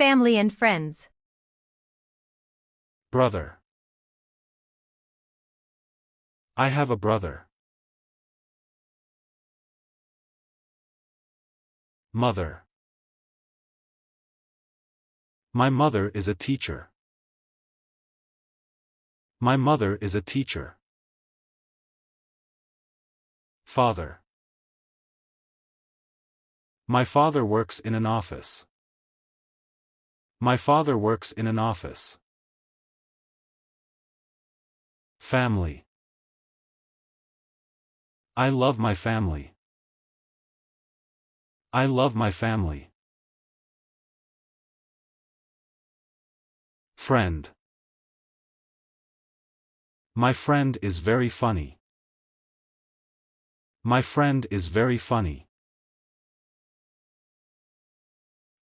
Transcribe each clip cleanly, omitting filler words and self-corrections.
Family and friends. Brother. I have a brother. Mother. My mother is a teacher. My mother is a teacher. Father. My father works in an office. My father works in an office. Family. I love my family. I love my family. Friend. My friend is very funny. My friend is very funny.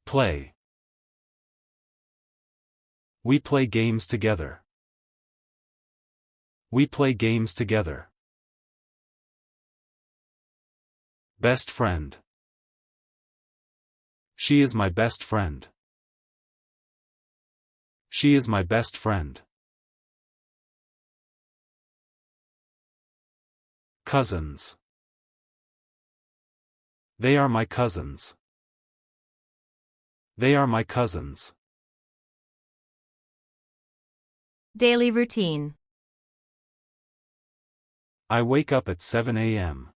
Play. We play games together. We play games together. Best friend. She is my best friend. She is my best friend. Cousins. They are my cousins. They are my cousins. Daily routine. I wake up at 7 a.m.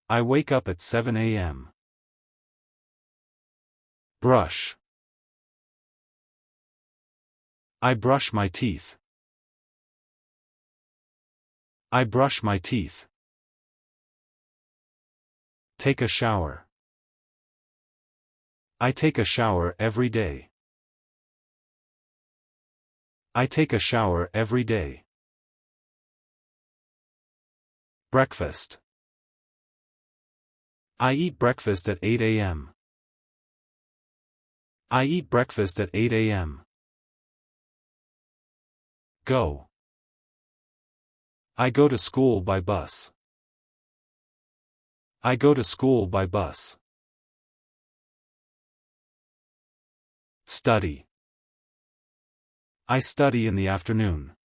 I wake up at 7 a.m. Brush. I brush my teeth. I brush my teeth. Take a shower. I take a shower every day. I take a shower every day. Breakfast. I eat breakfast at 8 a.m. I eat breakfast at 8 a.m. Go. I go to school by bus. I go to school by bus. Study. I study in the afternoon.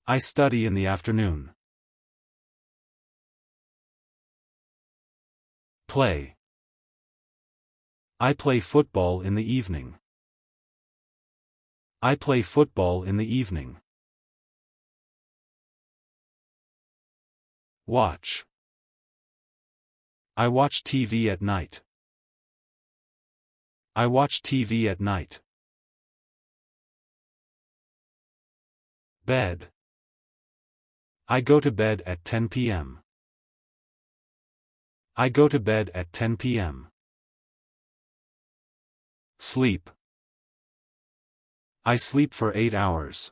I study in the afternoon. Play. I play football in the evening. I play football in the evening. Watch. I watch TV at night. I watch TV at night. Bed. I go to bed at 10 p.m. I go to bed at 10 p.m. Sleep. I sleep for 8 hours.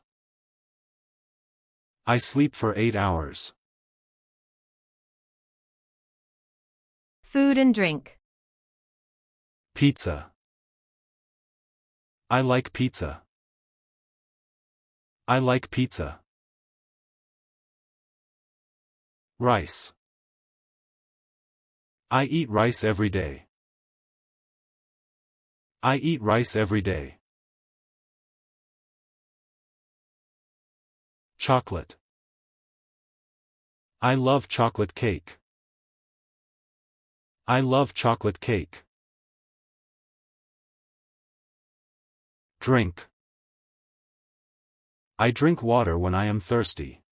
I sleep for 8 hours. Food and drink. Pizza. I like pizza. I like pizza. Rice. I eat rice every day. I eat rice every day. Chocolate. I love chocolate cake. I love chocolate cake. Drink. I drink water when I am thirsty.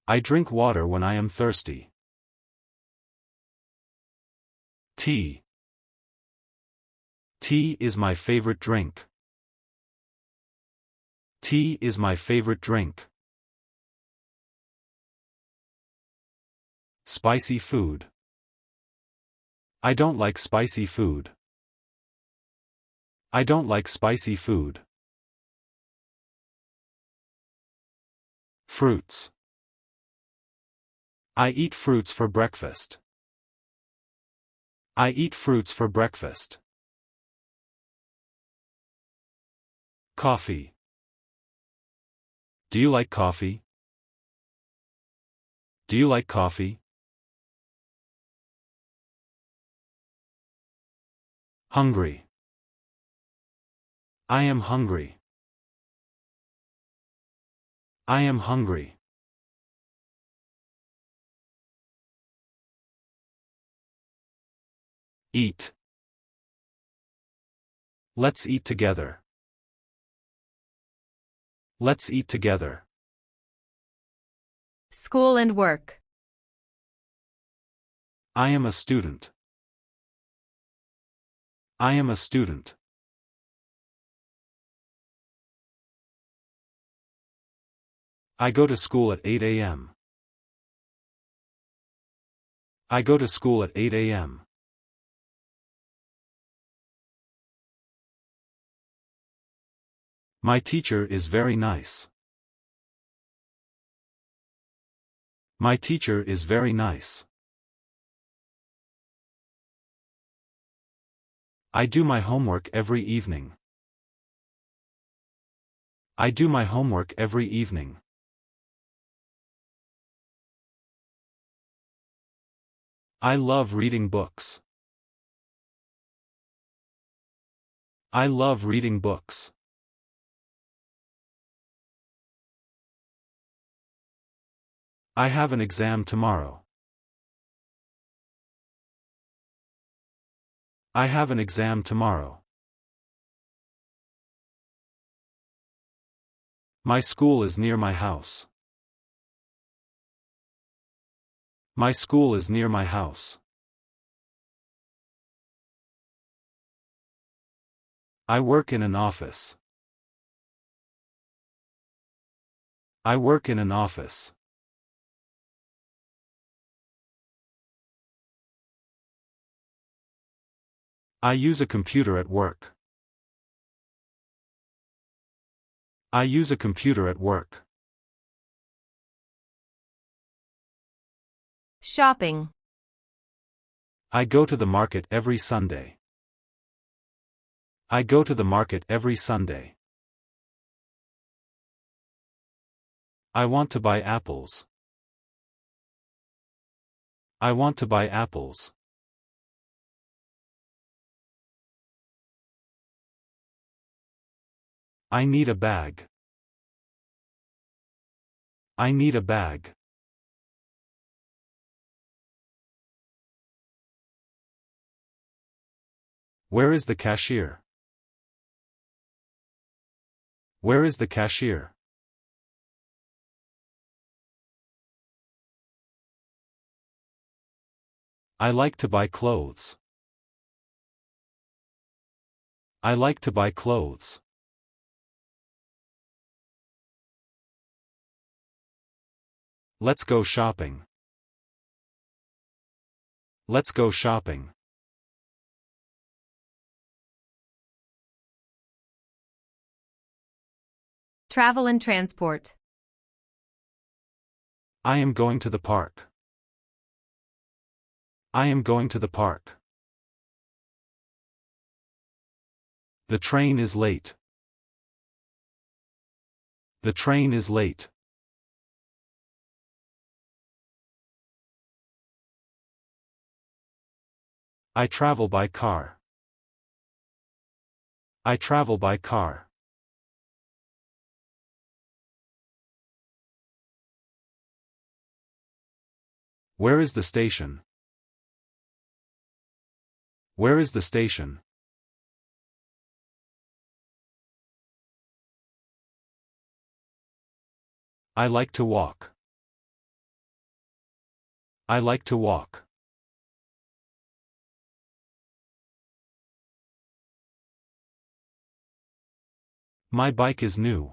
I drink water when I am thirsty. Tea. Tea is my favorite drink. Tea is my favorite drink. Spicy food. I don't like spicy food. I don't like spicy food. Fruits. I eat fruits for breakfast. I eat fruits for breakfast. Coffee. Do you like coffee? Do you like coffee? Hungry. I am hungry. I am hungry. Eat. Let's eat together. Let's eat together. School and work. I am a student. I am a student. I go to school at 8 a.m. I go to school at 8 a.m. My teacher is very nice. My teacher is very nice. I do my homework every evening. I do my homework every evening. I love reading books. I love reading books. I have an exam tomorrow. I have an exam tomorrow. My school is near my house. My school is near my house. I work in an office. I work in an office. I use a computer at work. I use a computer at work. Shopping. I go to the market every Sunday. I go to the market every Sunday. I want to buy apples. I want to buy apples. I need a bag. I need a bag. Where is the cashier? Where is the cashier? I like to buy clothes. I like to buy clothes. Let's go shopping. Let's go shopping. Travel and transport. I am going to the park. I am going to the park. The train is late. The train is late. I travel by car. I travel by car. Where is the station? Where is the station? I like to walk. I like to walk. My bike is new.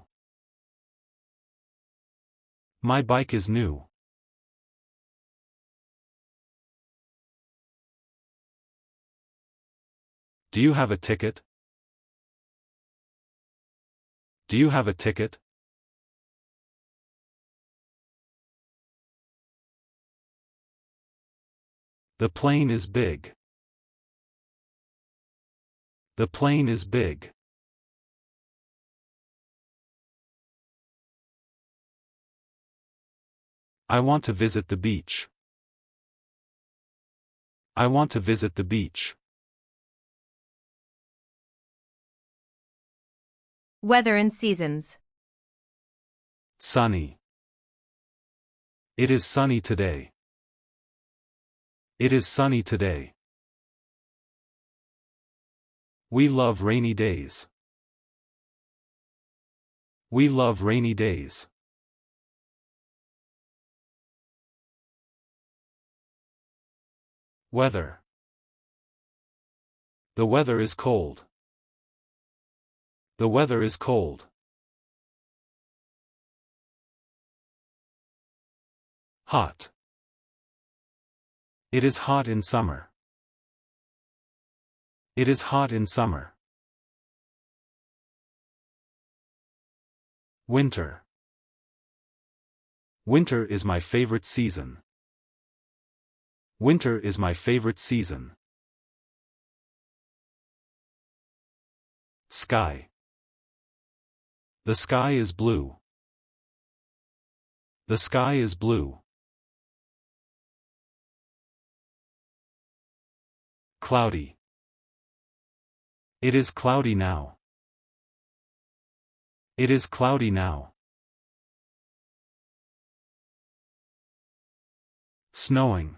My bike is new. Do you have a ticket? Do you have a ticket? The plane is big. The plane is big. I want to visit the beach. I want to visit the beach. Weather and seasons. Sunny. It is sunny today. It is sunny today. We love rainy days. We love rainy days. Weather. The weather is cold. The weather is cold. Hot. It is hot in summer. It is hot in summer. Winter. Winter is my favorite season. Winter is my favorite season. Sky. The sky is blue. The sky is blue. Cloudy. It is cloudy now. It is cloudy now. Snowing.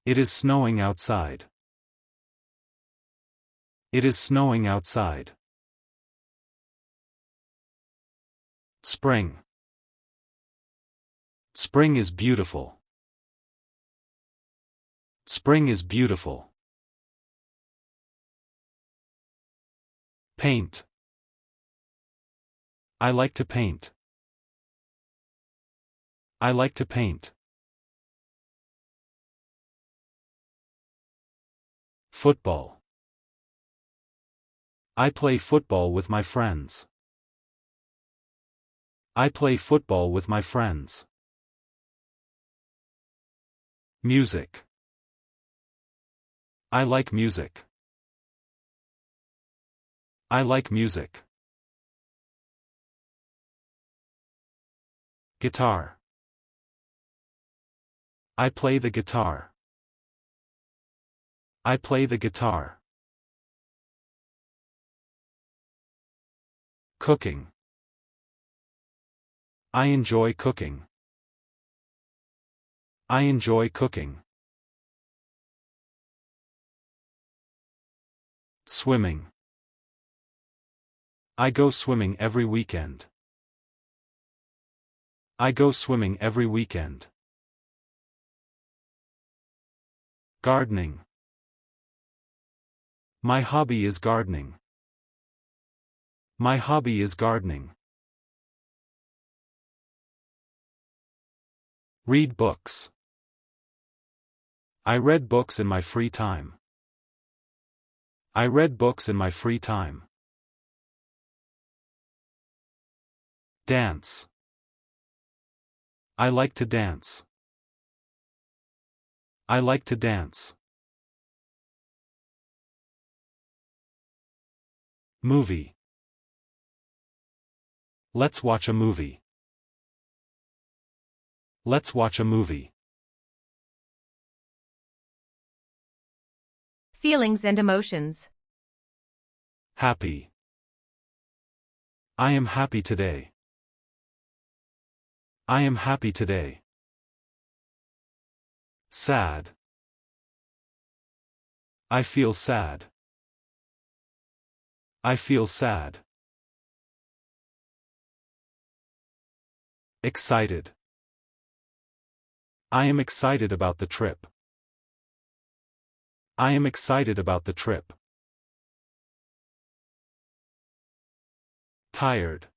It is snowing outside. It is snowing outside. Spring. Spring is beautiful. Spring is beautiful. Paint. I like to paint. I like to paint. Football. I play football with my friends. I play football with my friends. Music. I like music. I like music. Guitar. I play the guitar. I play the guitar. Cooking. I enjoy cooking. I enjoy cooking. Swimming. I go swimming every weekend. I go swimming every weekend. Gardening. My hobby is gardening. My hobby is gardening. Read books. I read books in my free time. I read books in my free time. Dance. I like to dance. I like to dance. Movie. Let's watch a movie. Let's watch a movie. Feelings and emotions. Happy. I am happy today. I am happy today. Sad. I feel sad. I feel sad. Excited. I am excited about the trip. I am excited about the trip. Tired.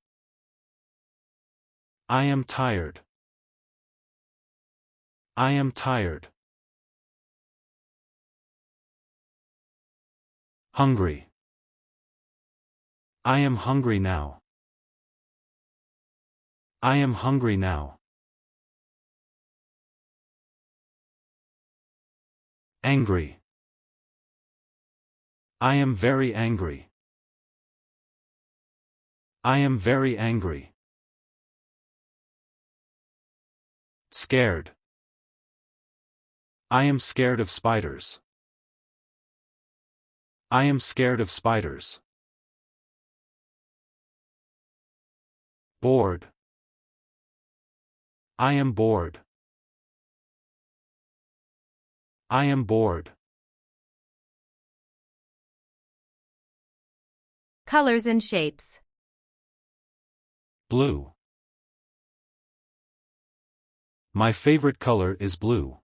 I am tired. I am tired. Hungry. I am hungry now. I am hungry now. Angry. I am very angry. I am very angry. Scared. I am scared of spiders. I am scared of spiders. Bored. I am bored. I am bored. Colors and shapes. Blue. My favorite color is blue.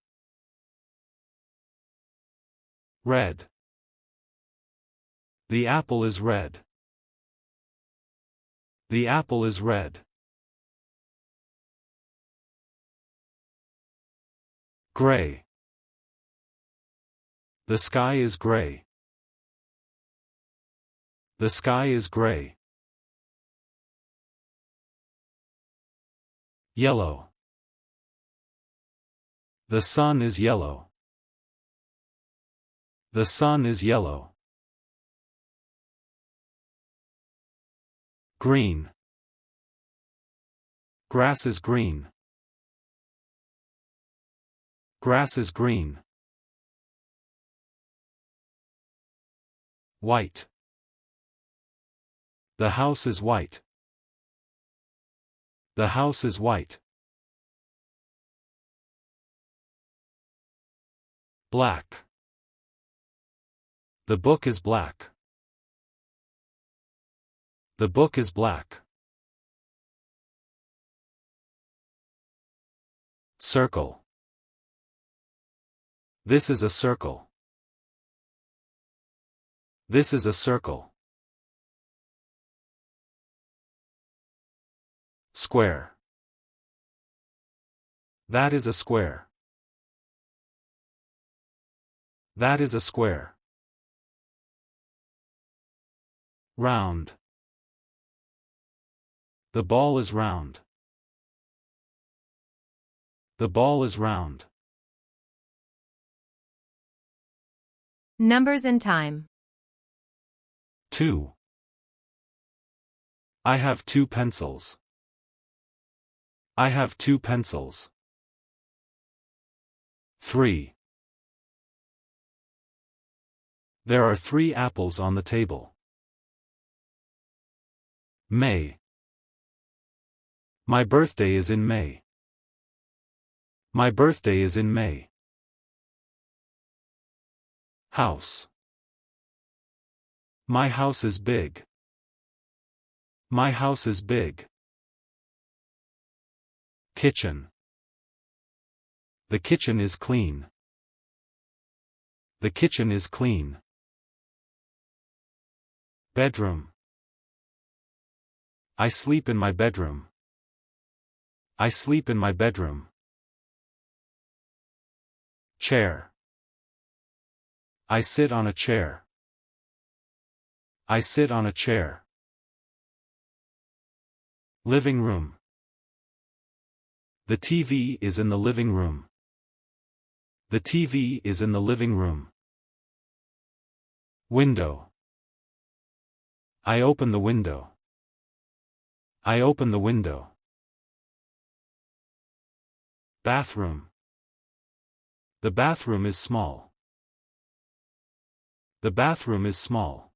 Red. The apple is red. The apple is red. Gray. The sky is gray. The sky is gray. Yellow. The sun is yellow. The sun is yellow. Green. Grass is green. Grass is green. White. The house is white. The house is white. Black. The book is black. The book is black. Circle. This is a circle. This is a circle. Square. That is a square. That is a square. Round. The ball is round. The ball is round. Numbers and time. 2. I have 2 pencils. I have 2 pencils. 3. There are 3 apples on the table. May. My birthday is in May. My birthday is in May. House. My house is big. My house is big. Kitchen. The kitchen is clean. The kitchen is clean. Bedroom. I sleep in my bedroom. I sleep in my bedroom. Chair. I sit on a chair. I sit on a chair. Living room. The TV is in the living room. The TV is in the living room. Window. I open the window. I open the window. Bathroom. The bathroom is small. The bathroom is small.